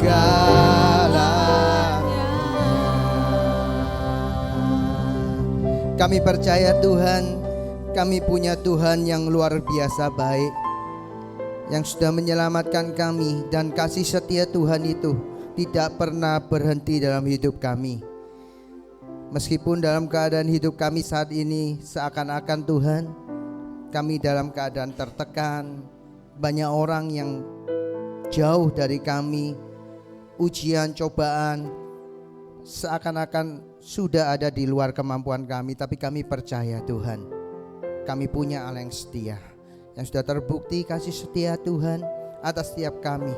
segalanya. Kami percaya Tuhan, kami punya Tuhan yang luar biasa baik, yang sudah menyelamatkan kami, dan kasih setia Tuhan itu tidak pernah berhenti dalam hidup kami. Meskipun dalam keadaan hidup kami saat ini seakan-akan Tuhan, kami dalam keadaan tertekan, banyak orang yang jauh dari kami, ujian, cobaan seakan-akan sudah ada di luar kemampuan kami. Tapi kami percaya Tuhan, kami punya Allah yang setia, yang sudah terbukti kasih setia Tuhan atas setiap kami.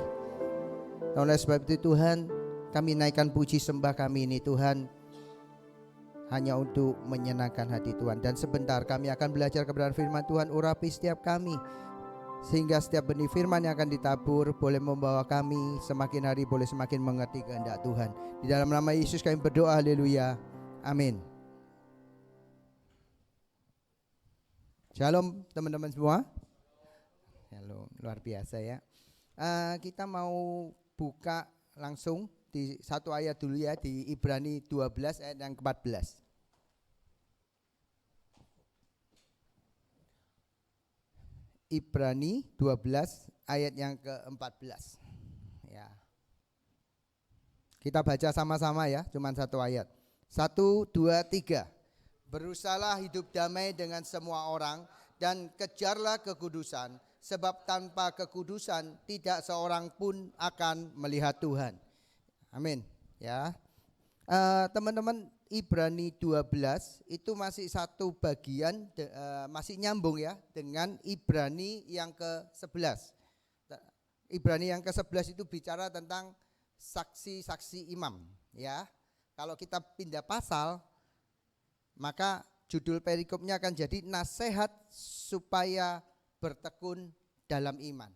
Oleh sebab itu Tuhan, kami naikkan puji sembah kami ini Tuhan, hanya untuk menyenangkan hati Tuhan. Dan sebentar kami akan belajar kebenaran firman Tuhan. Urapi setiap kami, sehingga setiap benih firman yang akan ditabur boleh membawa kami semakin hari boleh semakin mengerti kehendak Tuhan. Di dalam nama Yesus kami berdoa, haleluya, amin. Shalom teman-teman semua. Halo, luar biasa ya. Kita mau buka langsung di satu ayat dulu ya, di Ibrani 12 ayat yang ke-14. Ibrani 12 ayat yang ke-14 ya. Kita baca sama-sama ya, cuman satu ayat. 1, 2, 3. Berusahalah hidup damai dengan semua orang dan kejarlah kekudusan, sebab tanpa kekudusan tidak seorang pun akan melihat Tuhan. Amin ya. Teman-teman, Ibrani 12 itu masih satu bagian, masih nyambung ya dengan Ibrani yang ke-11. Ibrani yang ke-11 itu bicara tentang saksi-saksi imam ya. Kalau kita pindah pasal, maka judul perikopnya akan jadi nasihat supaya bertekun dalam iman.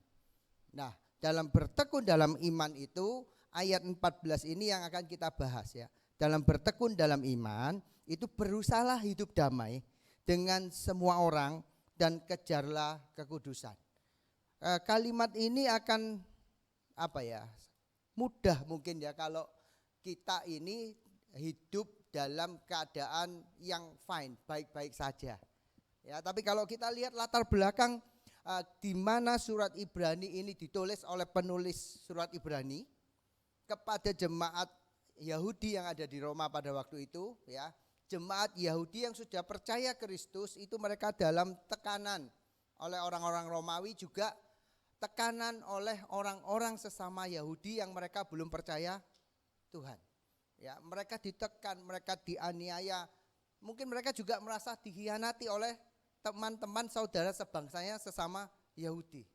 Nah, dalam bertekun dalam iman itu ayat 14 ini yang akan kita bahas ya. Dalam bertekun dalam iman itu berusahalah hidup damai dengan semua orang dan kejarlah kekudusan. Kalimat ini akan mudah mungkin ya kalau kita ini hidup dalam keadaan yang fine, baik-baik saja. Ya, tapi kalau kita lihat latar belakang di mana surat Ibrani ini ditulis oleh penulis surat Ibrani kepada jemaat Yahudi yang ada di Roma pada waktu itu ya. Jemaat Yahudi yang sudah percaya Kristus itu mereka dalam tekanan oleh orang-orang Romawi, juga tekanan oleh orang-orang sesama Yahudi yang mereka belum percaya Tuhan. Ya, mereka ditekan, mereka dianiaya. Mungkin mereka juga merasa dikhianati oleh teman-teman saudara sebangsanya sesama Yahudi.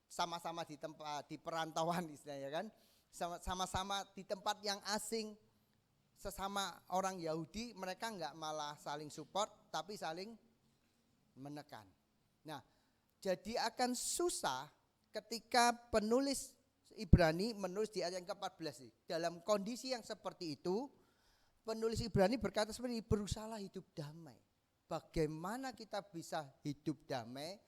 Sama-sama di tempat, di perantauan istilahnya kan. Sama-sama di tempat yang asing, sesama orang Yahudi, mereka enggak malah saling support tapi saling menekan. Nah, jadi akan susah ketika penulis Ibrani menulis di ayat yang ke-14 dalam kondisi yang seperti itu. Penulis Ibrani berkata seperti ini, berusahalah hidup damai. Bagaimana kita bisa hidup damai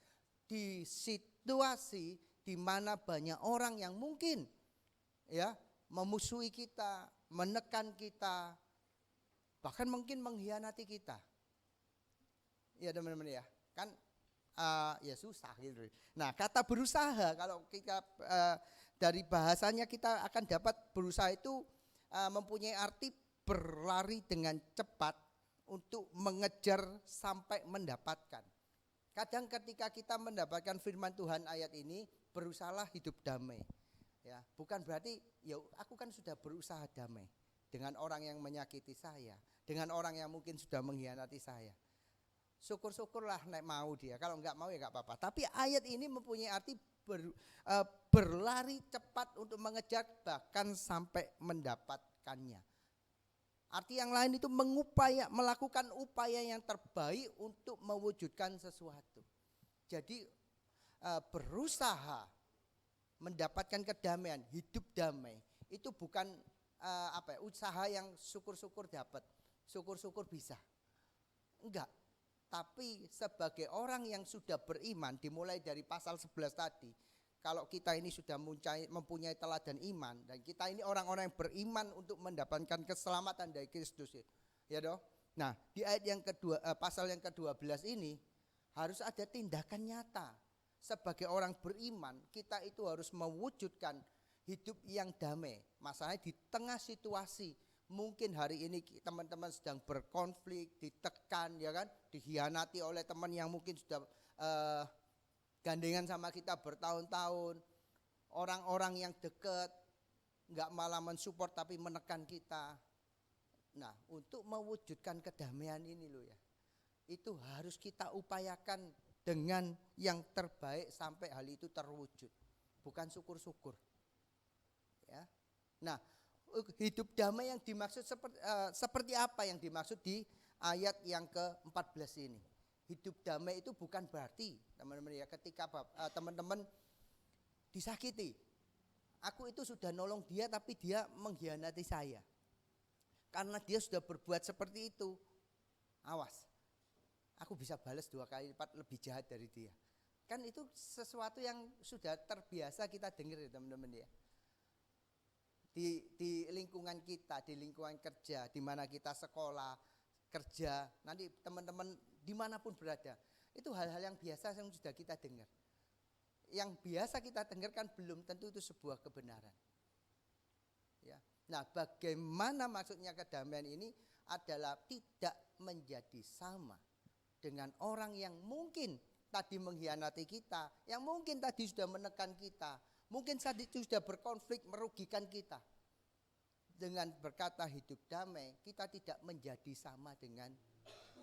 di situasi di mana banyak orang yang mungkin ya memusuhi kita, menekan kita, bahkan mungkin mengkhianati kita. Ya teman-teman ya, kan ya susah gitu. Nah, kata berusaha kalau kita dari bahasanya kita akan dapat berusaha itu mempunyai arti berlari dengan cepat untuk mengejar sampai mendapatkan. Kadang ketika kita mendapatkan firman Tuhan ayat ini, berusahalah hidup damai. Ya, bukan berarti ya aku kan sudah berusaha damai dengan orang yang menyakiti saya, dengan orang yang mungkin sudah mengkhianati saya. Syukur-syukurlah nek mau dia, kalau enggak mau ya enggak apa-apa. Tapi ayat ini mempunyai arti berlari cepat untuk mengejar bahkan sampai mendapatkannya. Arti yang lain itu melakukan upaya yang terbaik untuk mewujudkan sesuatu. Jadi berusaha mendapatkan kedamaian, hidup damai itu bukan usaha yang syukur-syukur dapat, syukur-syukur bisa. Enggak. Tapi sebagai orang yang sudah beriman, dimulai dari pasal 11 tadi, kalau kita ini sudah mempunyai teladan iman dan kita ini orang-orang yang beriman untuk mendapatkan keselamatan dari Kristus, ya doh. Nah, di ayat yang kedua, pasal yang ke-12 ini harus ada tindakan nyata. Sebagai orang beriman, kita itu harus mewujudkan hidup yang damai. Masalahnya di tengah situasi, mungkin hari ini teman-teman sedang berkonflik, ditekan, ya kan, dikhianati oleh teman yang mungkin sudah gandengan sama kita bertahun-tahun, orang-orang yang dekat nggak malah mensupport tapi menekan kita. Nah, untuk mewujudkan kedamaian ini loh ya, itu harus kita upayakan dengan yang terbaik sampai hal itu terwujud, bukan syukur-syukur. Ya, nah hidup damai yang dimaksud seperti apa yang dimaksud di ayat yang ke-14 ini. Hidup damai itu bukan berarti teman-teman ya, ketika teman-teman disakiti, aku itu sudah nolong dia tapi dia mengkhianati saya. Karena dia sudah berbuat seperti itu, awas, aku bisa balas 2 kali lipat lebih jahat dari dia. Kan itu sesuatu yang sudah terbiasa kita dengar ya teman-teman ya. Di lingkungan kita, di lingkungan kerja, di mana kita sekolah, kerja, nanti teman-teman dimanapun berada, itu hal-hal yang biasa yang sudah kita dengar. Yang biasa kita dengarkan belum tentu itu sebuah kebenaran. Ya. Nah, bagaimana maksudnya kedamaian ini adalah tidak menjadi sama dengan orang yang mungkin tadi mengkhianati kita, yang mungkin tadi sudah menekan kita, mungkin saat itu sudah berkonflik merugikan kita. Dengan berkata hidup damai, kita tidak menjadi sama dengan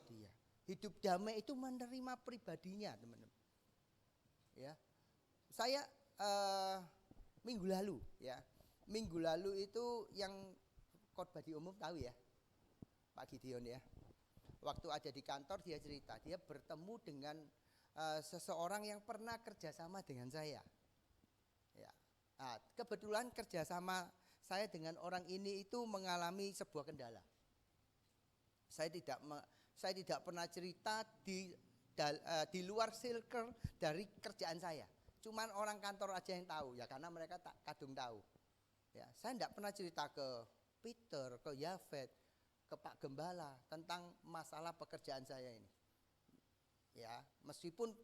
dia. Hidup damai itu menerima pribadinya, teman-teman. Ya, saya minggu lalu itu yang khotbah di umum tahu ya, Pak Gideon ya. Waktu ada di kantor dia cerita, dia bertemu dengan seseorang yang pernah kerjasama dengan saya. Ya, nah, kebetulan kerjasama saya dengan orang ini itu mengalami sebuah kendala. Saya tidak pernah cerita di luar circle dari kerjaan saya. Cuman orang kantor aja yang tahu ya, karena mereka tak kadung tahu. Ya, saya tidak pernah cerita ke Peter, ke Yafet, ke Pak Gembala tentang masalah pekerjaan saya ini. Ya, meskipun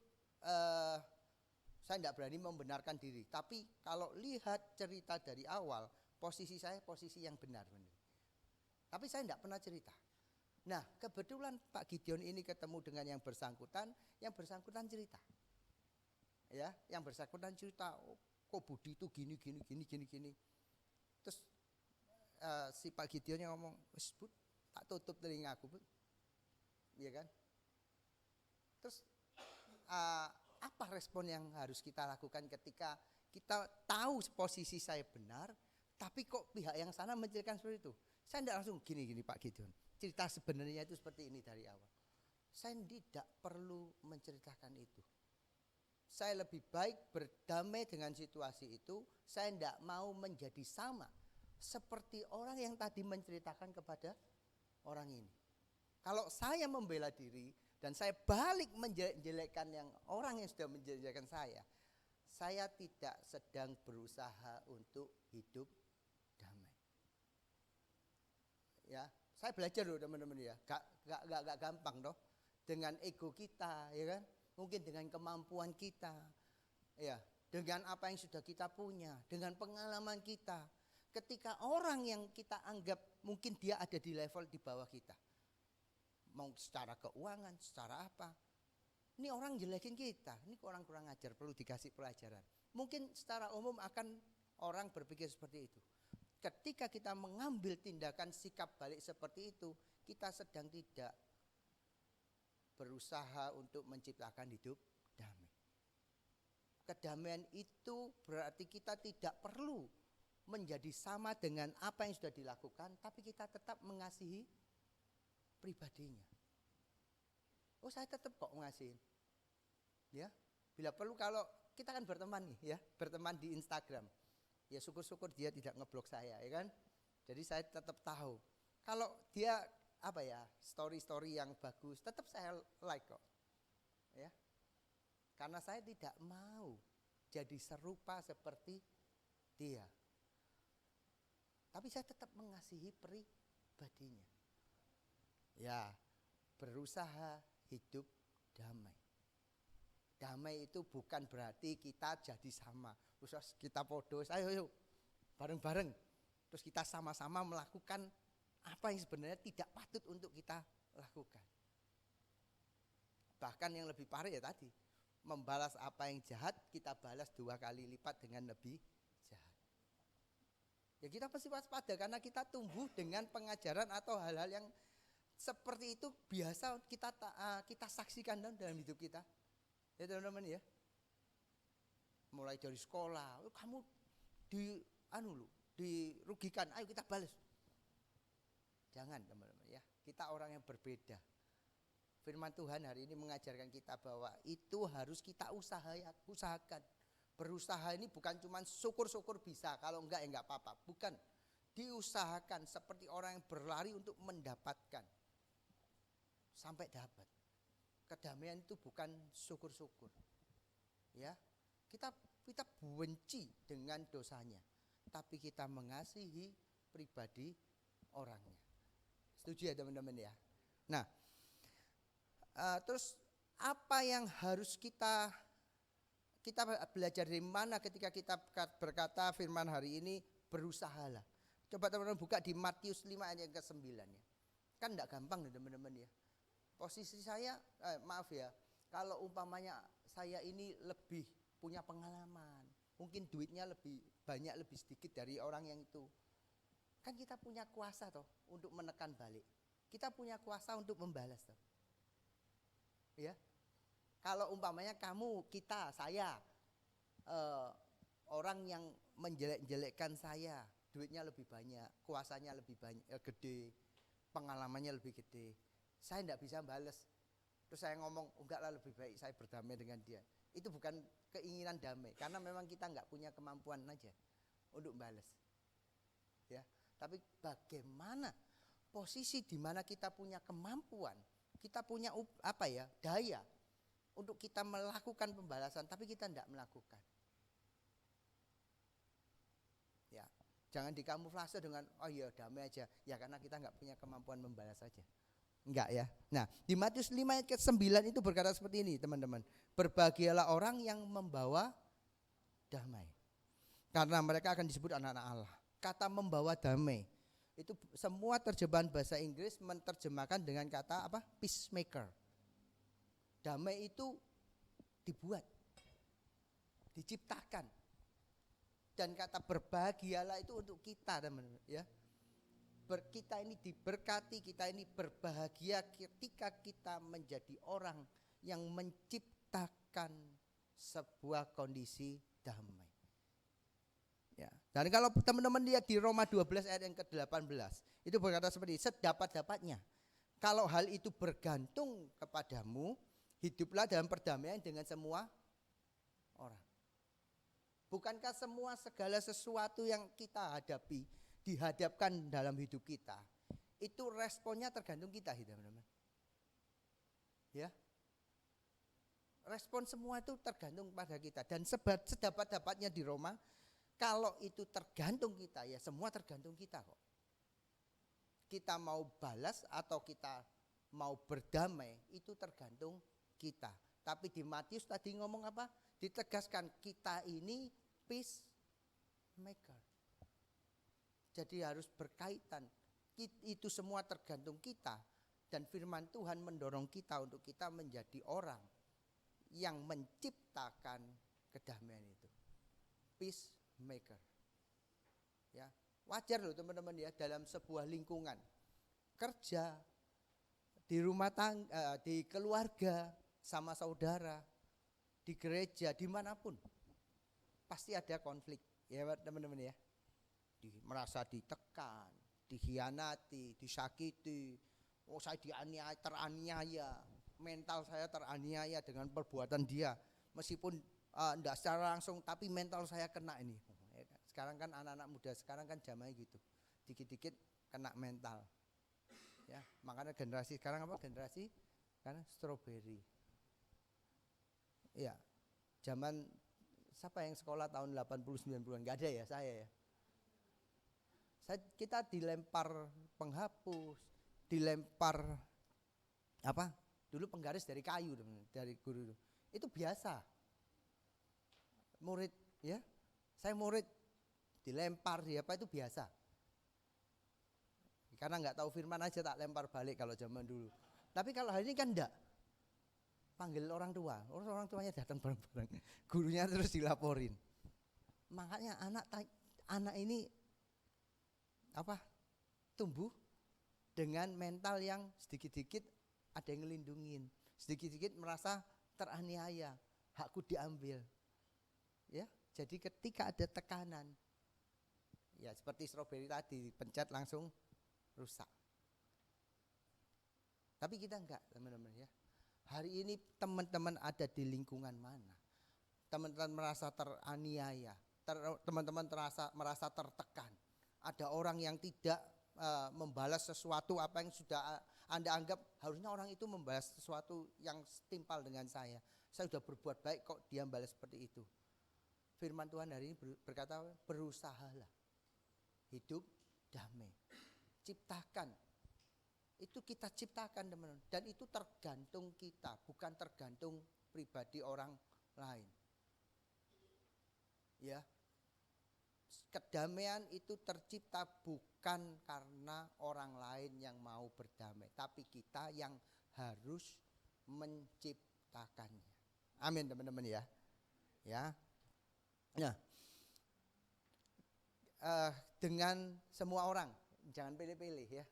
saya tidak berani membenarkan diri, tapi kalau lihat cerita dari awal, posisi saya posisi yang benar. Tapi saya tidak pernah cerita. Nah, kebetulan Pak Gideon ini ketemu dengan yang bersangkutan cerita. Ya, yang bersangkutan cerita, oh, kok Budi itu gini. Terus si Pak Gideon yang ngomong, "Wes, Bud, tak tutup telingaku, Bud." Iya kan? Terus apa respon yang harus kita lakukan ketika kita tahu posisi saya benar, tapi kok pihak yang sana menceritakan seperti itu? Saya tidak langsung gini Pak Gideon. Cerita sebenarnya itu seperti ini dari awal. Saya tidak perlu menceritakan itu. Saya lebih baik berdamai dengan situasi itu. Saya tidak mau menjadi sama seperti orang yang tadi menceritakan kepada orang ini. Kalau saya membela diri dan saya balik menjelekkan yang orang yang sudah menjelekkan saya tidak sedang berusaha untuk hidup damai. Ya, saya belajar loh teman-teman ya, gak gampang toh, dengan ego kita, ya kan, mungkin dengan kemampuan kita, ya, dengan apa yang sudah kita punya, dengan pengalaman kita. Ketika orang yang kita anggap mungkin dia ada di level di bawah kita, mau secara keuangan, secara apa, ini orang jelekin kita, ini orang kurang ajar, perlu dikasih pelajaran. Mungkin secara umum akan orang berpikir seperti itu. Ketika kita mengambil tindakan sikap balik seperti itu, kita sedang tidak berusaha untuk menciptakan hidup damai. Kedamaian itu berarti kita tidak perlu menjadi sama dengan apa yang sudah dilakukan, tapi kita tetap mengasihi pribadinya. Oh, saya tetap kok mengasihi. Ya, bila perlu, kalau kita kan berteman nih ya, berteman di Instagram. Ya syukur-syukur dia tidak ngeblok saya, ya kan. Jadi saya tetap tahu kalau dia story-story yang bagus, tetap saya like kok. Ya. Karena saya tidak mau jadi serupa seperti dia. Tapi saya tetap mengasihi pribadinya. Ya, berusaha hidup damai. Damai itu bukan berarti kita jadi sama. Terus kita podo, ayo bareng-bareng. Terus kita sama-sama melakukan apa yang sebenarnya tidak patut untuk kita lakukan. Bahkan yang lebih parah ya tadi, membalas apa yang jahat, kita balas 2 kali lipat dengan lebih jahat. Ya kita pasti waspada karena kita tumbuh dengan pengajaran atau hal-hal yang seperti itu biasa kita saksikan dalam hidup kita. Ya teman-teman ya. Mulai dari sekolah, kamu dirugikan, ayo kita balas. Jangan teman-teman ya. Kita orang yang berbeda. Firman Tuhan hari ini mengajarkan kita bahwa itu harus kita usahakan. Berusaha ini bukan cuma syukur-syukur bisa, kalau enggak ya enggak apa-apa. Bukan, diusahakan seperti orang yang berlari untuk mendapatkan. Sampai dapat. Kedamaian itu bukan syukur-syukur. Ya, kita benci dengan dosanya, tapi kita mengasihi pribadi orangnya. Setuju ya teman-teman ya? Nah, terus apa yang harus kita belajar dari mana ketika kita berkata firman hari ini berusahalah. Coba teman-teman buka di Matius 5 ayat yang ke-9 ya. Kan enggak gampang nih teman-teman ya. Posisi saya, maaf ya, kalau umpamanya saya ini lebih punya pengalaman, mungkin duitnya lebih banyak, lebih sedikit dari orang yang itu. Kan kita punya kuasa toh untuk menekan balik. Kita punya kuasa untuk membalas toh. Ya. Kalau umpamanya saya, orang yang menjelek-jelekkan saya, duitnya lebih banyak, kuasanya lebih banyak, gede, pengalamannya lebih gede. Saya tidak bisa balas. Terus saya ngomong, enggak lah lebih baik saya berdamai dengan dia. Itu bukan keinginan damai, karena memang kita enggak punya kemampuan aja untuk balas. Ya, tapi bagaimana posisi di mana kita punya kemampuan, kita punya daya untuk kita melakukan pembalasan, tapi kita enggak melakukan. Ya, jangan dikamuflase dengan oh iya damai aja. Ya karena kita enggak punya kemampuan membalas saja. Enggak ya. Nah, di Matius 5 ayat ke-9 itu berkata seperti ini, teman-teman. Berbahagialah orang yang membawa damai, karena mereka akan disebut anak-anak Allah. Kata membawa damai itu semua terjemahan bahasa Inggris menerjemahkan dengan kata apa? Peacemaker. Damai itu dibuat, diciptakan. Dan kata berbahagialah itu untuk kita, teman-teman, ya. Kita ini diberkati, kita ini berbahagia ketika kita menjadi orang yang menciptakan sebuah kondisi damai. Ya. Dan kalau teman-teman lihat di Roma 12 ayat yang ke-18, itu berkata seperti sedapat-dapatnya. Kalau hal itu bergantung kepadamu, hiduplah dalam perdamaian dengan semua orang. Bukankah segala sesuatu yang kita hadapi, dihadapkan dalam hidup kita, itu responnya tergantung kita, teman-teman. Ya, respon semua itu tergantung pada kita. Dan sedapat-dapatnya di Roma, kalau itu tergantung kita, ya semua tergantung kita kok. Kita mau balas atau kita mau berdamai, itu tergantung kita. Tapi di Matius tadi ngomong apa? Ditegaskan kita ini peacemaker. Jadi harus berkaitan. Itu semua tergantung kita. Dan firman Tuhan mendorong kita untuk kita menjadi orang yang menciptakan kedamaian itu. Peacemaker. Ya, wajar loh teman-teman ya, dalam sebuah lingkungan kerja, di rumah tangga, di keluarga, sama saudara, di gereja, dimanapun pasti ada konflik, ya teman-teman ya. Merasa ditekan, dikhianati, disakiti, saya teraniaya, mental saya teraniaya dengan perbuatan dia, meskipun tidak secara langsung, tapi mental saya kena ini. Sekarang kan anak-anak muda sekarang kan zamannya gitu, dikit-dikit kena mental. Ya, makanya generasi sekarang apa? Generasi kan strawberry. Ya, zaman Siapa yang sekolah tahun 80 90-an? Enggak ada ya, saya ya. Kita dilempar penghapus, dilempar apa? Dulu penggaris dari kayu, dari guru itu biasa. Murid ya, saya murid dilempar di apa itu biasa. Karena nggak tahu firman aja tak lempar balik kalau zaman dulu. Tapi kalau hari ini kan enggak. Panggil orang tua, orang tuanya datang bareng-bareng, gurunya terus dilaporin. Makanya anak ini apa? Tumbuh dengan mental yang sedikit-sedikit ada yang ngelindungin, sedikit-sedikit merasa teraniaya, hakku diambil. Ya, jadi ketika ada tekanan, ya seperti stroberi tadi, pencet langsung rusak. Tapi kita enggak, teman-teman ya. Hari ini teman-teman ada di lingkungan mana? Teman-teman merasa teraniaya, teman-teman merasa tertekan. Ada orang yang tidak membalas sesuatu apa yang sudah Anda anggap harusnya orang itu membalas sesuatu yang setimpal dengan saya. Saya sudah berbuat baik kok dia membalas seperti itu. Firman Tuhan hari ini berkata, berusahalah hidup damai. Ciptakan. Itu kita ciptakan, teman-teman. Dan itu tergantung kita, bukan tergantung pribadi orang lain. Ya. Kedamaian itu tercipta bukan karena orang lain yang mau berdamai, tapi kita yang harus menciptakannya. Amin, teman-teman ya. Ya. Nah, dengan semua orang, jangan pilih-pilih ya.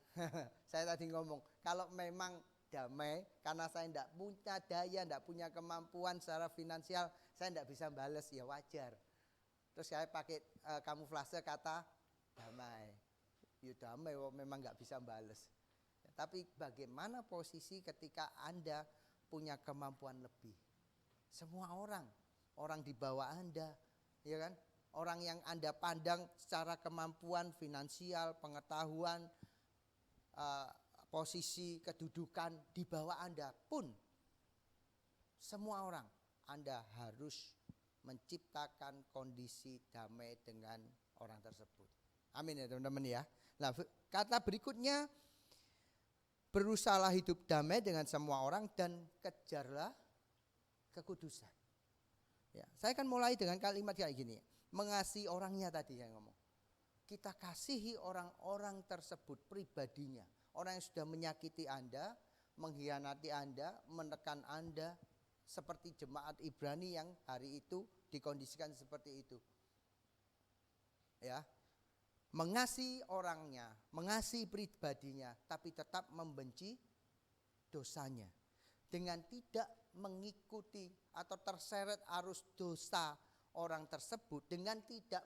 Saya tadi ngomong, kalau memang damai karena saya tidak punya daya, tidak punya kemampuan secara finansial, saya tidak bisa balas, ya wajar. Terus saya pakai kamuflase kata damai. Ya damai, memang nggak bisa balas. Tapi bagaimana posisi ketika Anda punya kemampuan lebih? Semua orang di bawah Anda, ya kan? Orang yang Anda pandang secara kemampuan finansial, pengetahuan, posisi kedudukan di bawah Anda pun, semua orang Anda harus menciptakan kondisi damai dengan orang tersebut. Amin ya teman-teman ya. Nah, kata berikutnya, berusahalah hidup damai dengan semua orang dan kejarlah kekudusan. Ya, saya akan mulai dengan kalimat kayak gini. Mengasihi orangnya tadi yang ngomong. Kita kasihi orang-orang tersebut pribadinya. Orang yang sudah menyakiti Anda, mengkhianati Anda, menekan Anda. Seperti jemaat Ibrani yang hari itu dikondisikan seperti itu. Ya. Mengasihi orangnya, mengasihi pribadinya, tapi tetap membenci dosanya. Dengan tidak mengikuti atau terseret arus dosa orang tersebut, dengan tidak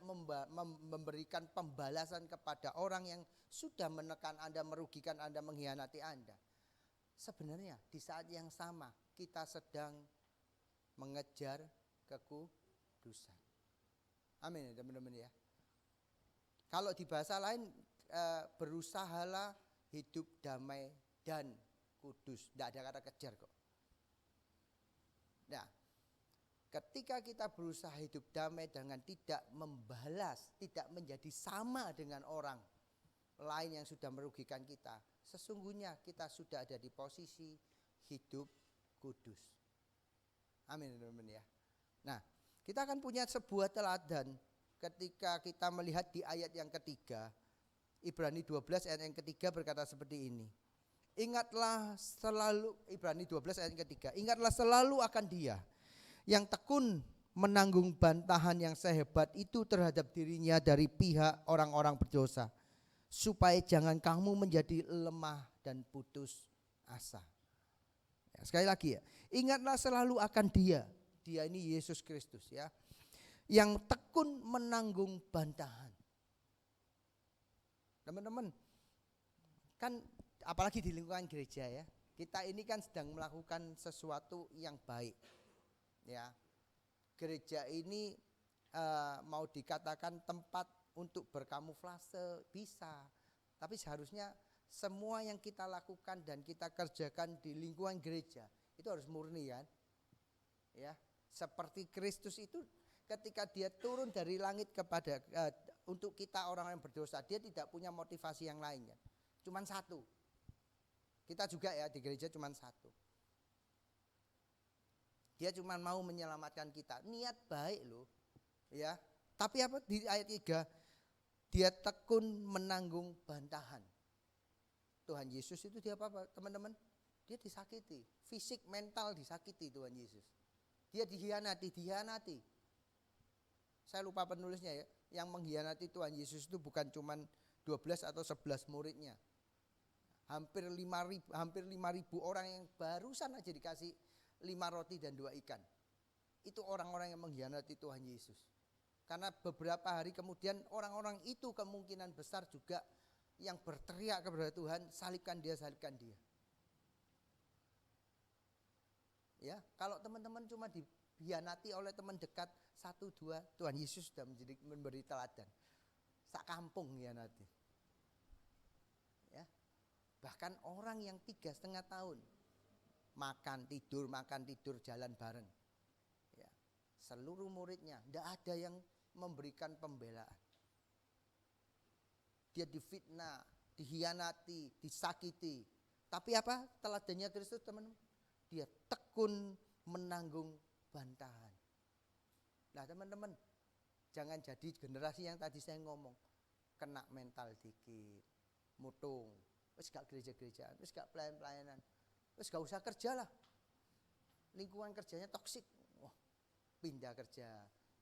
memberikan pembalasan kepada orang yang sudah menekan Anda, merugikan Anda, mengkhianati Anda. Sebenarnya di saat yang sama kita sedang mengejar kekudusan. Amin ya teman-teman ya. Kalau di bahasa lain, berusahalah hidup damai dan kudus. Tidak ada kata kejar kok. Nah, ketika kita berusaha hidup damai dengan tidak membalas, tidak menjadi sama dengan orang lain yang sudah merugikan kita, sesungguhnya kita sudah ada di posisi hidup kudus. Amin teman-teman ya. Nah, kita akan punya sebuah teladan ketika kita melihat di ayat yang ketiga, Ibrani 12 ayat yang ketiga berkata seperti ini. Ingatlah selalu, Ibrani 12 ayat yang ketiga, ingatlah selalu akan Dia yang tekun menanggung bantahan yang sehebat itu terhadap dirinya dari pihak orang-orang berdosa, supaya jangan kamu menjadi lemah dan putus asa. Ya, sekali lagi ya, ingatlah selalu akan Dia. Dia ini Yesus Kristus ya, yang tekun menanggung bantahan. Teman-teman, kan apalagi di lingkungan gereja ya, kita ini kan sedang melakukan sesuatu yang baik. Ya, gereja ini mau dikatakan tempat untuk berkamuflase bisa, tapi seharusnya semua yang kita lakukan dan kita kerjakan di lingkungan gereja itu harus murni kan, ya. Seperti Kristus itu, ketika dia turun dari langit kepada untuk kita orang yang berdosa, dia tidak punya motivasi yang lain kan. Cuman satu. Kita juga ya di gereja cuman satu. Dia cuman mau menyelamatkan kita. Niat baik loh. Ya. Tapi apa di ayat 3? Dia tekun menanggung bantahan. Tuhan Yesus itu dia apa teman-teman? Dia disakiti, fisik mental disakiti Tuhan Yesus. Dia dihianati. Saya lupa penulisnya ya. Yang mengkhianati Tuhan Yesus itu bukan cuman 12 atau 11 muridnya. Hampir 5.000 orang yang barusan aja dikasih 5 roti dan 2 ikan. Itu orang-orang yang mengkhianati Tuhan Yesus. Karena beberapa hari kemudian orang-orang itu kemungkinan besar juga yang berteriak kepada Tuhan, salibkan dia. Ya, kalau teman-teman cuma dihianati oleh teman dekat 1-2, Tuhan Yesus sudah memberi teladan. Sak kampung hianati. Ya. Bahkan orang yang 3,5 tahun makan tidur jalan bareng. Ya. Seluruh muridnya tidak ada yang memberikan pembelaan. Dia difitnah, dihianati, disakiti. Tapi apa teladannya Kristus teman-teman? Dia tekun menanggung bantahan. Nah teman-teman, jangan jadi generasi yang tadi saya ngomong. Kena mental dikit, mutung, terus gak gereja-gerejaan, terus gak pelayan-pelayanan, terus gak usah kerja lah. Lingkungan kerjanya toksik, wah pindah kerja,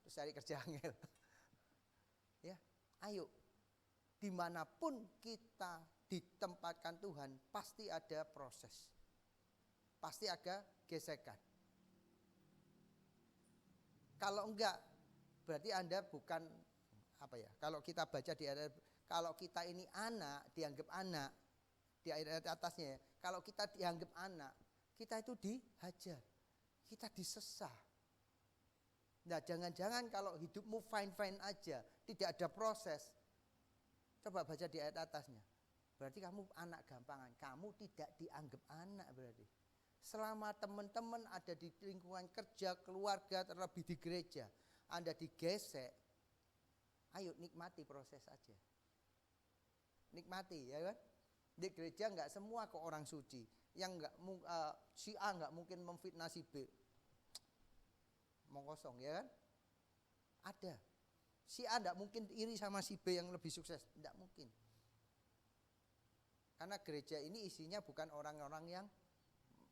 terus cari kerja angel. Ya, ayo. Dimanapun kita ditempatkan Tuhan, pasti ada proses. Pasti ada gesekan. Kalau enggak, berarti Anda bukan apa ya? Kalau kita baca di ayat, kalau kita ini anak, dianggap anak, di ayat atasnya ya, kalau kita dianggap anak, kita itu dihajar, kita disesah. Nah, jangan-jangan kalau hidupmu fine-fine aja, tidak ada proses. Coba baca di ayat atasnya. Berarti kamu anak gampangan, kamu tidak dianggap anak berarti. Selama teman-teman ada di lingkungan kerja, keluarga, terlebih di gereja, Anda digesek, ayo nikmati proses saja. Nikmati ya kan. Di gereja enggak semua kok orang suci. Yang enggak si A enggak mungkin memfitnah si B. Mau kosong ya kan? Ada. Si A enggak mungkin iri sama si B yang lebih sukses, enggak mungkin. Karena gereja ini isinya bukan orang-orang yang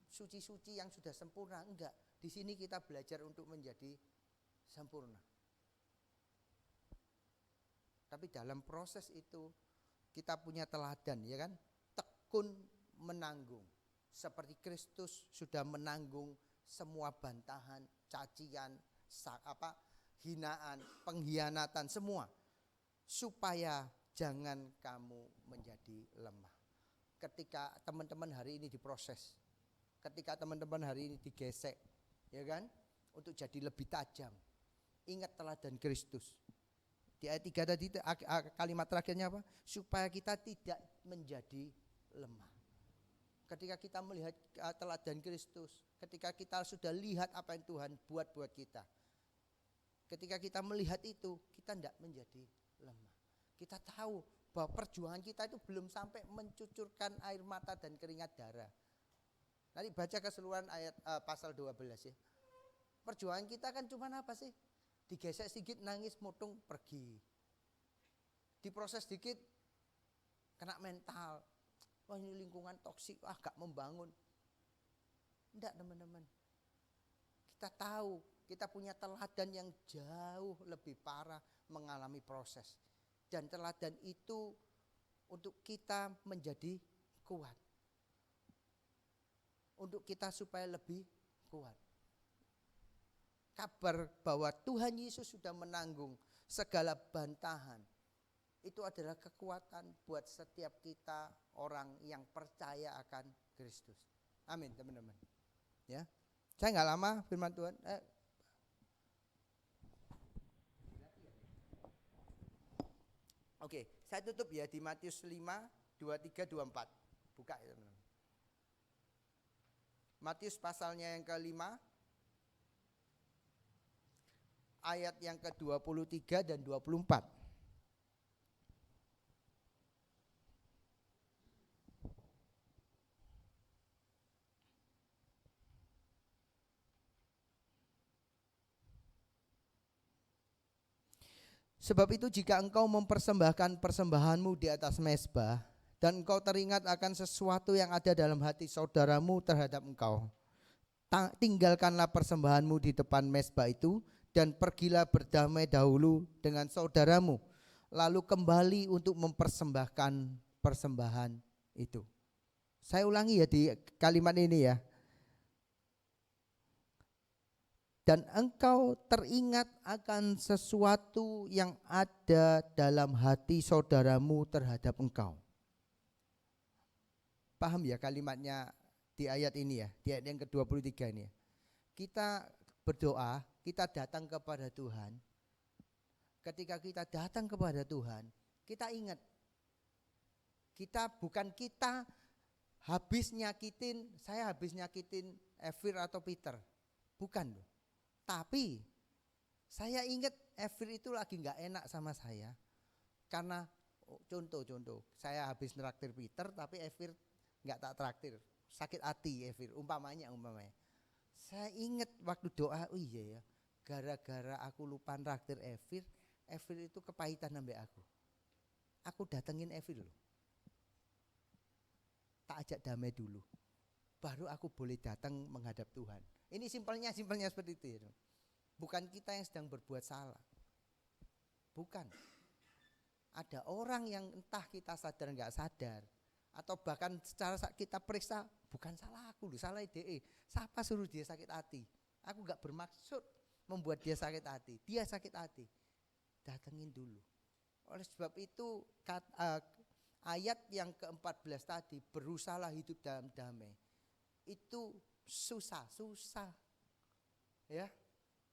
suci-suci yang sudah sempurna, enggak. Di sini kita belajar untuk menjadi sempurna. Tapi dalam proses itu kita punya teladan ya kan? Tekun menanggung. Seperti Kristus sudah menanggung semua bantahan, cacian, hinaan, pengkhianatan semua. Supaya jangan kamu menjadi lemah. Ketika teman-teman hari ini diproses, ketika teman-teman hari ini digesek, ya kan, untuk jadi lebih tajam, ingat teladan Kristus. Di ayat 3 tadi kalimat terakhirnya apa? Supaya kita tidak menjadi lemah. Ketika kita melihat teladan Kristus, ketika kita sudah lihat apa yang Tuhan buat kita, ketika kita melihat itu, kita tidak menjadi lemah. Kita tahu bahwa perjuangan kita itu belum sampai mencucurkan air mata dan keringat darah. Nanti baca keseluruhan ayat pasal 12 ya. Perjuangan kita kan cuma apa sih? Digesek sedikit nangis mutung pergi. Diproses sedikit kena mental. Wah ini lingkungan toksik, gak membangun. Enggak teman-teman. Kita tahu, kita punya teladan yang jauh lebih parah mengalami proses. Dan teladan itu untuk kita menjadi kuat. Untuk kita supaya lebih kuat. Kabar bahwa Tuhan Yesus sudah menanggung segala bantahan. Itu adalah kekuatan buat setiap kita orang yang percaya akan Kristus. Amin teman-teman. Ya, saya nggak lama firman Tuhan. Oke, saya tutup ya di Matius 5, 23, 24. Buka ya teman-teman. Matius pasalnya yang ke-5. ayat yang ke-23 dan 24. Sebab itu jika engkau mempersembahkan persembahanmu di atas mezbah dan engkau teringat akan sesuatu yang ada dalam hati saudaramu terhadap engkau, tinggalkanlah persembahanmu di depan mezbah itu dan pergilah berdamai dahulu dengan saudaramu, lalu kembali untuk mempersembahkan persembahan itu. Saya ulangi ya di kalimat ini ya. Dan engkau teringat akan sesuatu yang ada dalam hati saudaramu terhadap engkau. Paham ya kalimatnya di ayat ini ya, di ayat yang ke-23 ini ya. Kita berdoa, kita datang kepada Tuhan. Ketika kita datang kepada Tuhan, kita ingat, kita habis nyakitin, saya habis nyakitin Evir atau Peter. Bukan loh. Tapi saya ingat Evir itu lagi gak enak sama saya. Karena contoh, saya habis nraktir Peter tapi Evir gak tak traktir. Sakit hati Evir, umpamanya. Saya ingat waktu doa, oh iya ya, gara-gara aku lupa nraktir Evir itu kepahitan sampai aku. Aku datengin Evir loh. Tak ajak damai dulu. Baru aku boleh datang menghadap Tuhan. Ini simpelnya seperti itu ya. Bukan kita yang sedang berbuat salah. Bukan. Ada orang yang entah kita sadar nggak sadar, atau bahkan secara kita periksa, bukan salah aku loh, salah DE. Siapa suruh dia sakit hati? Aku nggak bermaksud membuat dia sakit hati. Dia sakit hati. Datengin dulu. Oleh sebab itu ayat yang ke-14 tadi, berusahalah hidup dalam damai. Itu susah ya,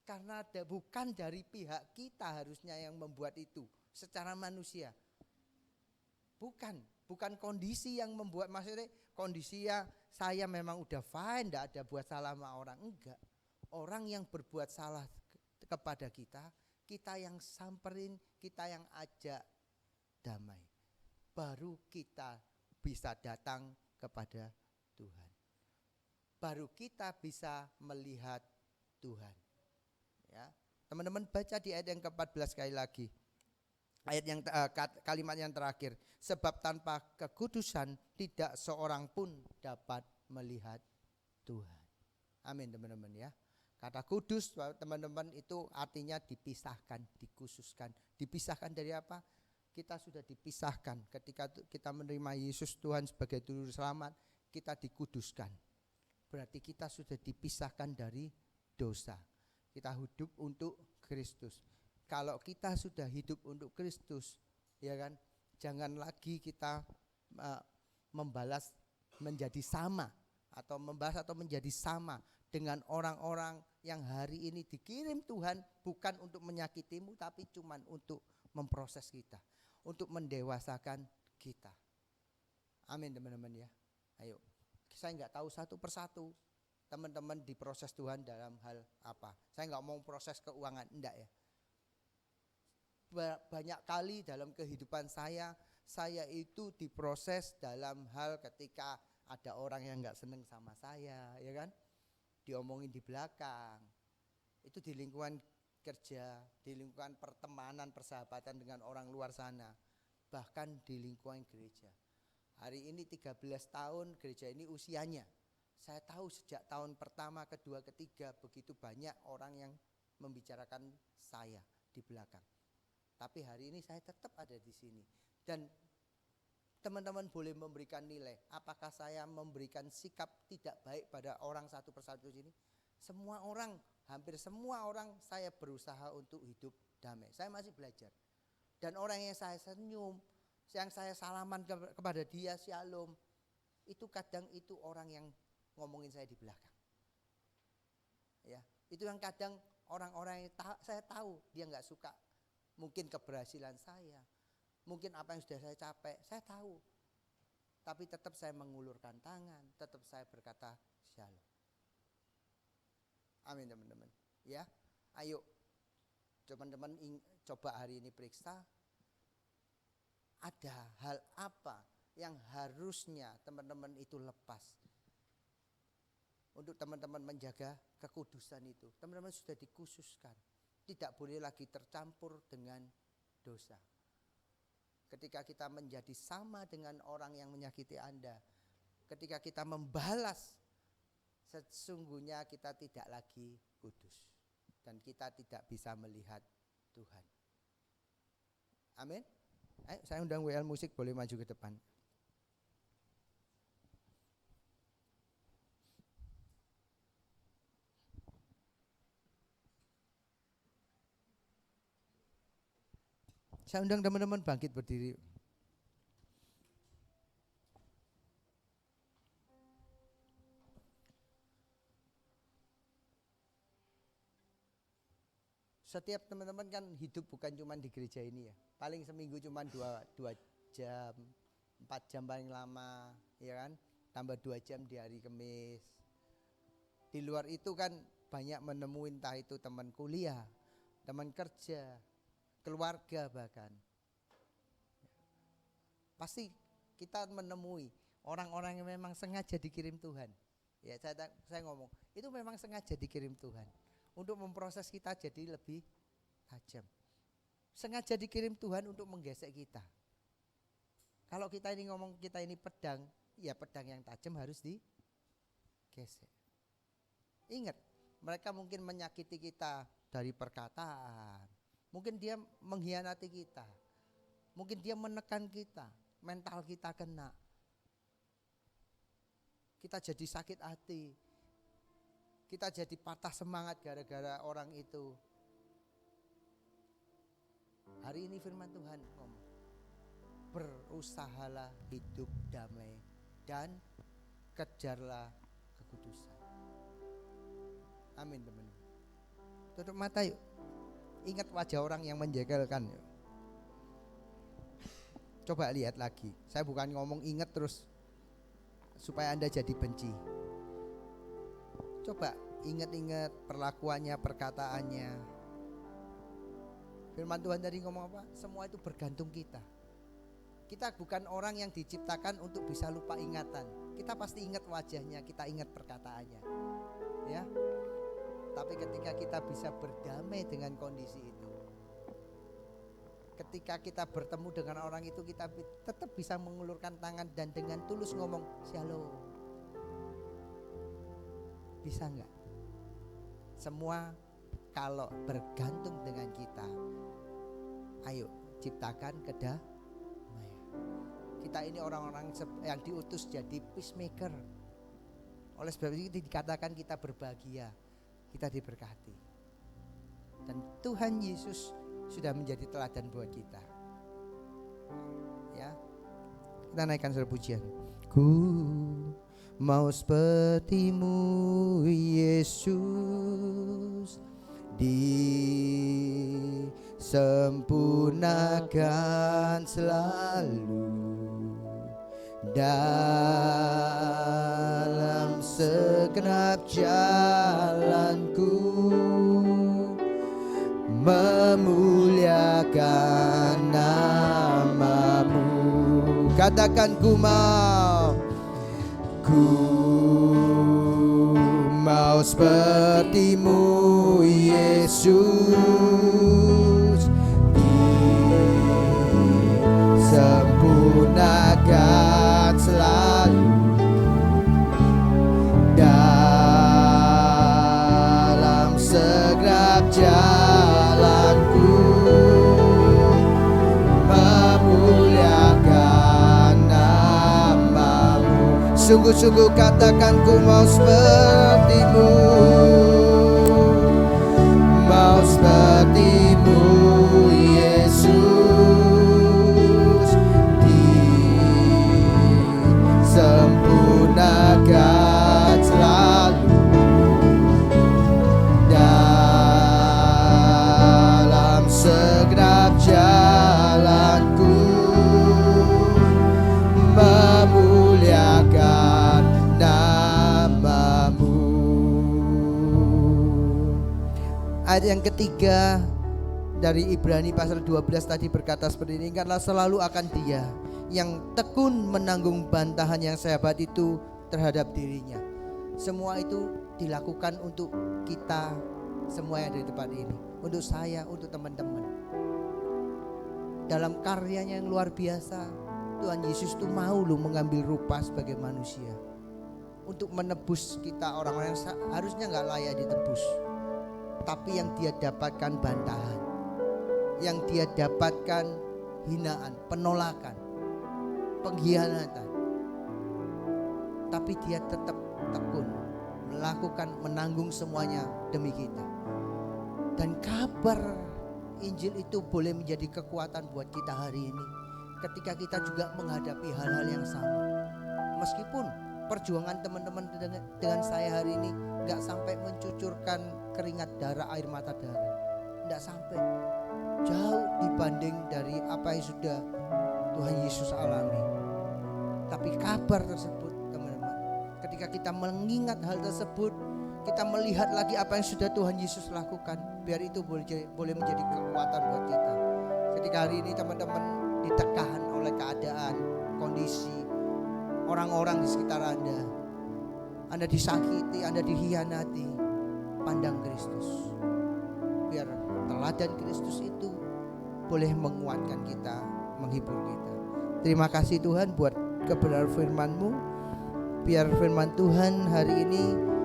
karena bukan dari pihak kita harusnya yang membuat itu secara manusia. Bukan kondisi yang membuat, maksudnya kondisi ya saya memang udah fine, enggak ada buat salah sama orang, enggak. Orang yang berbuat salah kepada kita yang samperin, kita yang ajak damai, baru kita bisa datang kepada Tuhan. Baru kita bisa melihat Tuhan. Ya, teman-teman baca di ayat yang ke-14 sekali lagi. Ayat yang kalimat yang terakhir. Sebab tanpa kekudusan tidak seorang pun dapat melihat Tuhan. Amin teman-teman ya. Kata kudus teman-teman itu artinya dipisahkan, dikhususkan. Dipisahkan dari apa? Kita sudah dipisahkan. Ketika kita menerima Yesus Tuhan sebagai juru selamat, kita dikuduskan. Berarti kita sudah dipisahkan dari dosa. Kita hidup untuk Kristus. Kalau kita sudah hidup untuk Kristus, ya kan, jangan lagi kita membalas menjadi sama atau membalas atau menjadi sama dengan orang-orang yang hari ini dikirim Tuhan bukan untuk menyakitimu, tapi cuma untuk memproses kita, untuk mendewasakan kita. Amin teman-teman ya. Ayo. Saya nggak tahu satu persatu teman-teman diproses Tuhan dalam hal apa. Saya nggak mau proses keuangan, enggak ya. Banyak kali dalam kehidupan saya itu diproses dalam hal ketika ada orang yang nggak seneng sama saya, ya kan? Diomongin di belakang. Itu di lingkungan kerja, di lingkungan pertemanan, persahabatan dengan orang luar sana, bahkan di lingkungan gereja. Hari ini 13 tahun gereja ini usianya. Saya tahu sejak tahun pertama, kedua, ketiga begitu banyak orang yang membicarakan saya di belakang. Tapi hari ini saya tetap ada di sini. Dan teman-teman boleh memberikan nilai. Apakah saya memberikan sikap tidak baik pada orang satu persatu sini? Semua orang, hampir semua orang saya berusaha untuk hidup damai. Saya masih belajar. Dan orang yang saya senyum, yang saya salaman kepada dia, shalom, itu kadang itu orang yang ngomongin saya di belakang. Ya, itu yang kadang orang-orang yang saya tahu dia nggak suka mungkin keberhasilan saya, mungkin apa yang sudah saya capai, saya tahu. Tapi tetap saya mengulurkan tangan, tetap saya berkata shalom. Amin teman-teman. Ya, ayo Teman-teman coba hari ini periksa, ada hal apa yang harusnya teman-teman itu lepas untuk teman-teman menjaga kekudusan itu. Teman-teman sudah dikhususkan, tidak boleh lagi tercampur dengan dosa. Ketika kita menjadi sama dengan orang yang menyakiti Anda, ketika kita membalas, sesungguhnya kita tidak lagi kudus dan kita tidak bisa melihat Tuhan. Amin. Saya undang WL Musik, boleh maju ke depan. Saya undang teman-teman bangkit berdiri. Setiap teman-teman kan hidup bukan cuma di gereja ini ya. Paling seminggu cuma 2 jam, 4 jam paling lama, ya kan? Tambah 2 jam di hari Kamis. Di luar itu kan banyak menemui, entah itu teman kuliah, teman kerja, keluarga bahkan. Pasti kita menemui orang-orang yang memang sengaja dikirim Tuhan. Ya, saya ngomong, itu memang sengaja dikirim Tuhan untuk memproses kita jadi lebih tajam. Sengaja dikirim Tuhan untuk menggesek kita. Kalau kita ini ngomong kita ini pedang, ya pedang yang tajam harus digesek. Ingat, mereka mungkin menyakiti kita dari perkataan. Mungkin dia mengkhianati kita. Mungkin dia menekan kita, mental kita kena. Kita jadi sakit hati. Kita jadi patah semangat gara-gara orang itu. Hari ini firman Tuhan ngomong, berusahalah hidup damai dan kejarlah kekudusan. Amin teman-teman. Tutup mata yuk. Ingat wajah orang yang menjegalkan yuk. Coba lihat lagi. Saya bukan ngomong ingat terus supaya Anda jadi benci. Coba ingat-ingat perlakuannya, perkataannya. Firman Tuhan tadi ngomong apa? Semua itu bergantung kita. Kita bukan orang yang diciptakan untuk bisa lupa ingatan. Kita pasti ingat wajahnya, kita ingat perkataannya. Ya. Tapi ketika kita bisa berdamai dengan kondisi itu, ketika kita bertemu dengan orang itu, kita tetap bisa mengulurkan tangan dan dengan tulus ngomong shalom. Bisa enggak? Semua kalau bergantung dengan kita, ayo ciptakan kedamaian. Kita ini orang-orang yang diutus jadi peacemaker. Oleh sebab itu dikatakan kita berbahagia, kita diberkati. Dan Tuhan Yesus sudah menjadi teladan buat kita. Ya, kita naikkan suara pujian. Ku mau seperti-Mu Yesus, disempurnakan selalu dalam segenap jalanku, memuliakan nama-Mu. Katakan ku mau seperti-Mu Yesus, disempurnakan selalu dalam segenap jalanku, memuliakan nama-Mu. Sungguh-sungguh katakan ku mau seperti-Mu, mau seperti-Mu Yesus, disempurnakan selalu dalam segenap jalanku, memuliakan nama-Mu. Ayat yang ketiga, dari Ibrani pasal 12 tadi berkata seperti ini, ingatlah selalu akan Dia yang tekun menanggung bantahan yang sehebat itu terhadap dirinya. Semua itu dilakukan untuk kita semua yang ada di tempat ini, untuk saya, untuk teman-teman. Dalam karyanya yang luar biasa, Tuhan Yesus itu mau loh mengambil rupa sebagai manusia untuk menebus kita, orang-orang yang harusnya gak layak ditebus, tapi yang Dia dapatkan bantahan, yang Dia dapatkan hinaan, penolakan, pengkhianatan, tapi Dia tetap tekun melakukan, menanggung semuanya demi kita. Dan kabar Injil itu boleh menjadi kekuatan buat kita hari ini ketika kita juga menghadapi hal-hal yang sama. Meskipun perjuangan teman-teman dengan saya hari ini gak sampai mencucurkan keringat darah, air mata darah, gak sampai, jauh dibanding dari apa yang sudah Tuhan Yesus alami. Tapi kabar tersebut teman-teman, ketika kita mengingat hal tersebut, kita melihat lagi apa yang sudah Tuhan Yesus lakukan, biar itu boleh menjadi kekuatan buat kita. Ketika hari ini teman-teman ditekan oleh keadaan, kondisi, orang-orang di sekitar Anda disakiti, Anda dikhianati, pandang Kristus. Biar teladan Kristus itu boleh menguatkan kita, menghibur kita. Terima kasih Tuhan buat kebenaran firman-Mu. Biar firman Tuhan hari ini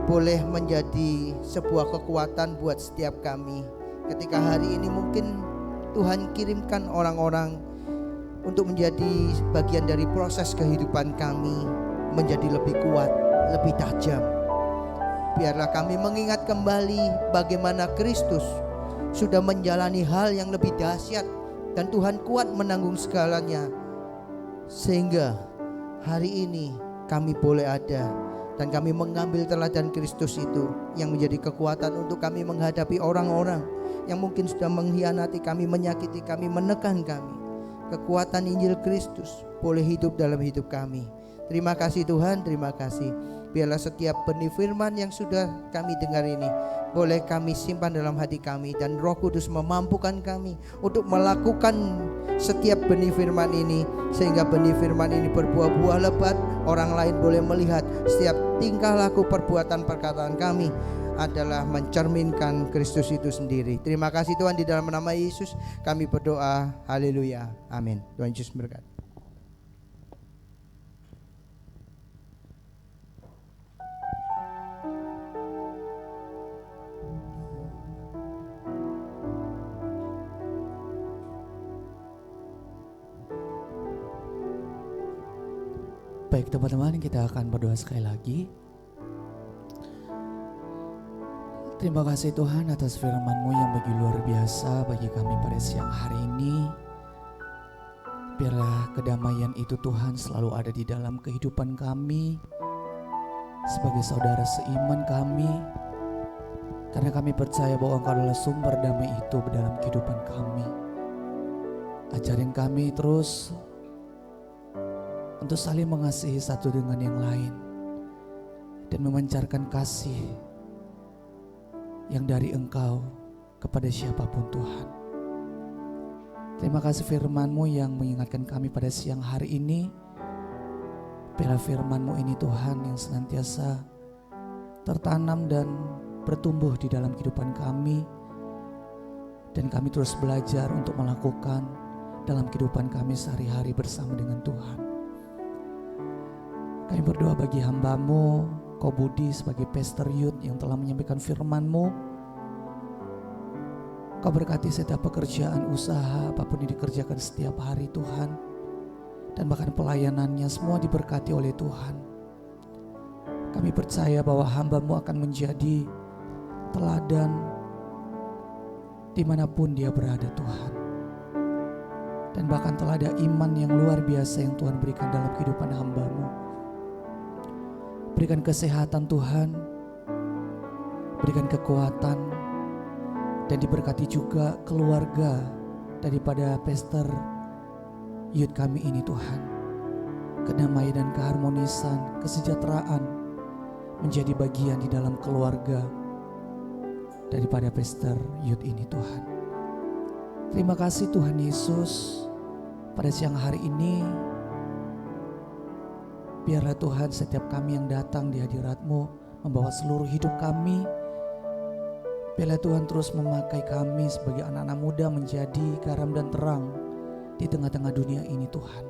boleh menjadi sebuah kekuatan buat setiap kami. Ketika hari ini mungkin Tuhan kirimkan orang-orang untuk menjadi bagian dari proses kehidupan kami menjadi lebih kuat, lebih tajam. Biarlah kami mengingat kembali bagaimana Kristus sudah menjalani hal yang lebih dahsyat dan Tuhan kuat menanggung segalanya, sehingga hari ini kami boleh ada dan kami mengambil teladan Kristus itu yang menjadi kekuatan untuk kami menghadapi orang-orang yang mungkin sudah mengkhianati kami, menyakiti kami, menekan kami. Kekuatan Injil Kristus boleh hidup dalam hidup kami. Terima kasih Tuhan, terima kasih. Biarlah setiap benih firman yang sudah kami dengar ini boleh kami simpan dalam hati kami, dan Roh Kudus memampukan kami untuk melakukan setiap benih firman ini, sehingga benih firman ini berbuah-buah lebat. Orang lain boleh melihat setiap tingkah laku, perbuatan, perkataan kami adalah mencerminkan Kristus itu sendiri. Terima kasih Tuhan, di dalam nama Yesus kami berdoa. Haleluya, amin. Tuhan Yesus berkati. Baik teman-teman, kita akan berdoa sekali lagi. Terima kasih Tuhan atas firman-Mu yang begitu luar biasa bagi kami pada siang hari ini. Biarlah kedamaian itu Tuhan selalu ada di dalam kehidupan kami sebagai saudara seiman kami, karena kami percaya bahwa Engkau adalah sumber damai itu dalam kehidupan kami. Ajarin kami terus untuk saling mengasihi satu dengan yang lain dan memancarkan kasih yang dari Engkau kepada siapapun Tuhan. Terima kasih firman-Mu yang mengingatkan kami pada siang hari ini. Biarlah firman-Mu ini Tuhan yang senantiasa tertanam dan bertumbuh di dalam kehidupan kami, dan kami terus belajar untuk melakukan dalam kehidupan kami sehari-hari bersama dengan Tuhan. Kami berdoa bagi hamba-Mu Ko Budi sebagai pastor youth yang telah menyampaikan firman-Mu. Kau berkati setiap pekerjaan usaha apapun yang dikerjakan setiap hari Tuhan, dan bahkan pelayanannya semua diberkati oleh Tuhan. Kami percaya bahwa hamba-Mu akan menjadi teladan dimanapun dia berada Tuhan, dan bahkan telah ada iman yang luar biasa yang Tuhan berikan dalam kehidupan hamba-Mu. Berikan kesehatan Tuhan, berikan kekuatan, dan diberkati juga keluarga daripada pastor youth kami ini Tuhan. Kedamaian dan keharmonisan, kesejahteraan menjadi bagian di dalam keluarga daripada pastor youth ini Tuhan. Terima kasih Tuhan Yesus, pada siang hari ini biarlah Tuhan setiap kami yang datang di hadirat-Mu membawa seluruh hidup kami. Biarlah Tuhan terus memakai kami sebagai anak-anak muda menjadi garam dan terang di tengah-tengah dunia ini Tuhan.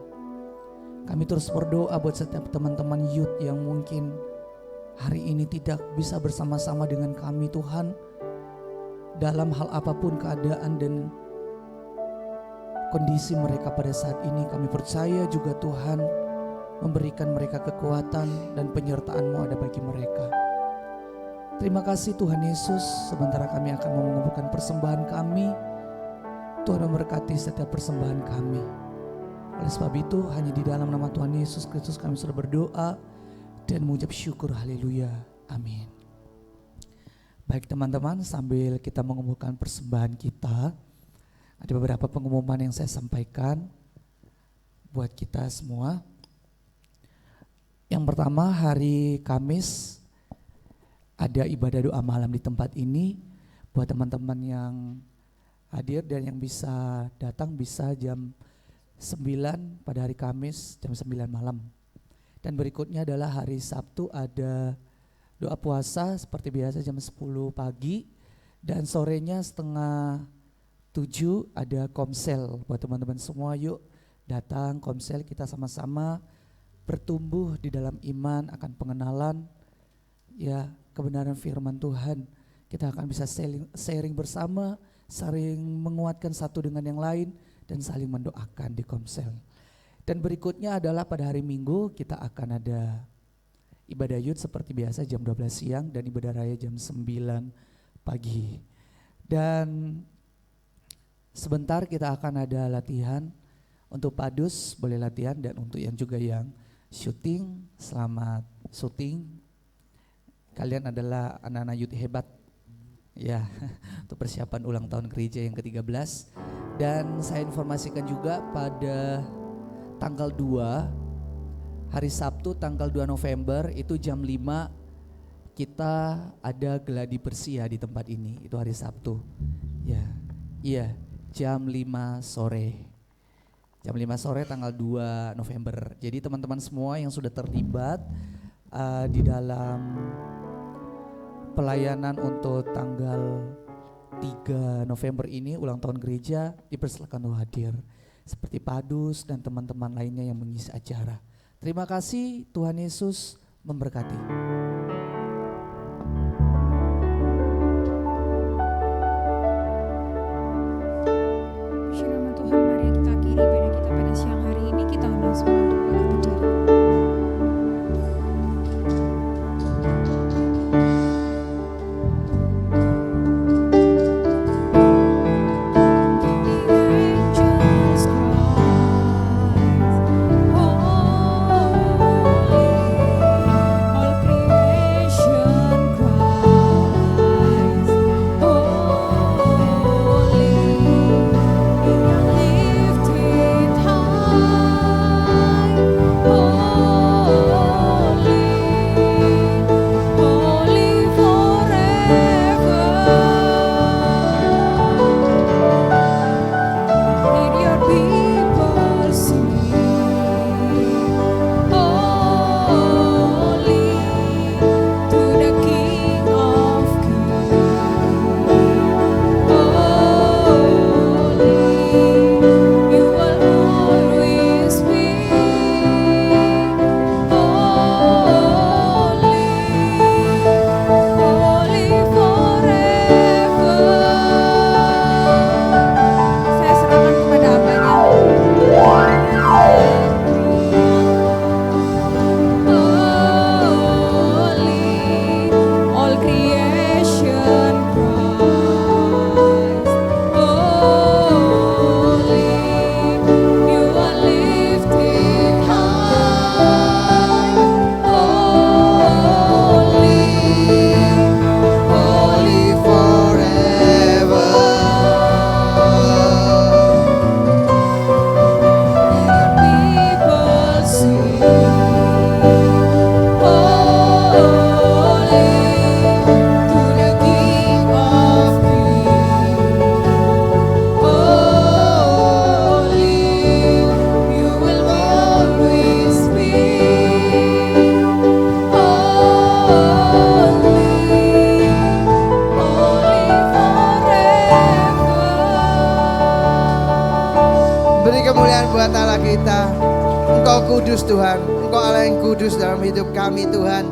Kami terus berdoa buat setiap teman-teman youth yang mungkin hari ini tidak bisa bersama-sama dengan kami Tuhan. Dalam hal apapun keadaan dan kondisi mereka pada saat ini, kami percaya juga Tuhan memberikan mereka kekuatan dan penyertaan-Mu ada bagi mereka. Terima kasih Tuhan Yesus, sementara kami akan mengumpulkan persembahan kami, Tuhan memberkati setiap persembahan kami. Oleh sebab itu, hanya di dalam nama Tuhan Yesus Kristus kami sudah berdoa dan mengucap syukur, haleluya, amin. Baik teman-teman, sambil kita mengumpulkan persembahan kita, ada beberapa pengumuman yang saya sampaikan buat kita semua. Yang pertama, hari Kamis ada ibadah doa malam di tempat ini. Buat teman-teman yang hadir dan yang bisa datang bisa jam 9 pada hari Kamis jam 9 malam. Dan berikutnya adalah hari Sabtu ada doa puasa seperti biasa jam 10 pagi. Dan sorenya setengah 7 ada komsel buat teman-teman semua. Yuk datang komsel, kita sama-sama bertumbuh di dalam iman akan pengenalan ya kebenaran firman Tuhan. Kita akan bisa sharing bersama, saling menguatkan satu dengan yang lain dan saling mendoakan di komsel. Dan berikutnya adalah pada hari Minggu kita akan ada ibadah youth seperti biasa jam 12 siang dan ibadah raya jam 9 pagi. Dan sebentar kita akan ada latihan untuk padus, boleh latihan, dan untuk yang juga yang syuting, selamat syuting. Kalian adalah anak-anak youth hebat ya, untuk persiapan ulang tahun gereja yang ke-13. Dan saya informasikan juga pada tanggal 2 hari Sabtu tanggal 2 November itu jam 5 kita ada geladi bersih ya di tempat ini, itu hari Sabtu. Ya. Iya. Jam 5 sore. Jam 5 sore tanggal 2 November. Jadi teman-teman semua yang sudah terlibat di dalam pelayanan untuk tanggal 3 November ini ulang tahun gereja dipersilakan untuk hadir. Seperti Padus dan teman-teman lainnya yang mengisi acara. Terima kasih, Tuhan Yesus memberkati. Siang hari ini kita undang semua untuk bangkit berdiri. All creation Engkau kudus Tuhan, Engkau Allah yang kudus dalam hidup kami Tuhan.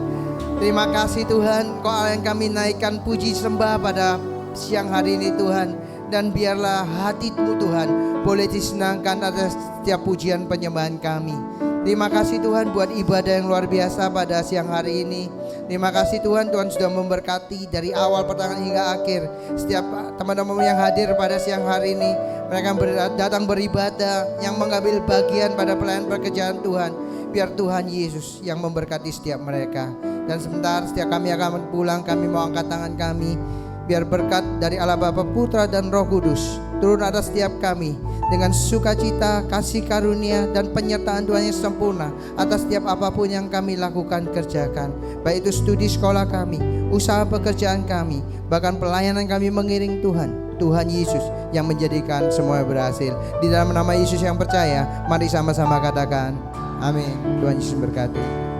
Terima kasih Tuhan, Engkau Allah yang kami naikkan puji sembah pada siang hari ini Tuhan. Dan biarlah hati-Mu Tuhan boleh disenangkan atas setiap pujian penyembahan kami. Terima kasih Tuhan buat ibadah yang luar biasa pada siang hari ini. Terima kasih Tuhan, Tuhan sudah memberkati dari awal pertengahan hingga akhir. Setiap teman-teman yang hadir pada siang hari ini, mereka datang beribadah, yang mengambil bagian pada pelayanan pekerjaan Tuhan. Biar Tuhan Yesus yang memberkati setiap mereka. Dan sebentar setiap kami akan pulang, kami mau angkat tangan kami. Biar berkat dari Allah Bapa, Putra dan Roh Kudus turun atas setiap kami dengan sukacita, kasih karunia dan penyertaan Tuhan yang sempurna atas setiap apapun yang kami lakukan kerjakan. Baik itu studi sekolah kami, usaha pekerjaan kami, bahkan pelayanan kami mengiring Tuhan. Tuhan Yesus yang menjadikan semua berhasil. Di dalam nama Yesus yang percaya, mari sama-sama katakan amin. Tuhan Yesus berkati.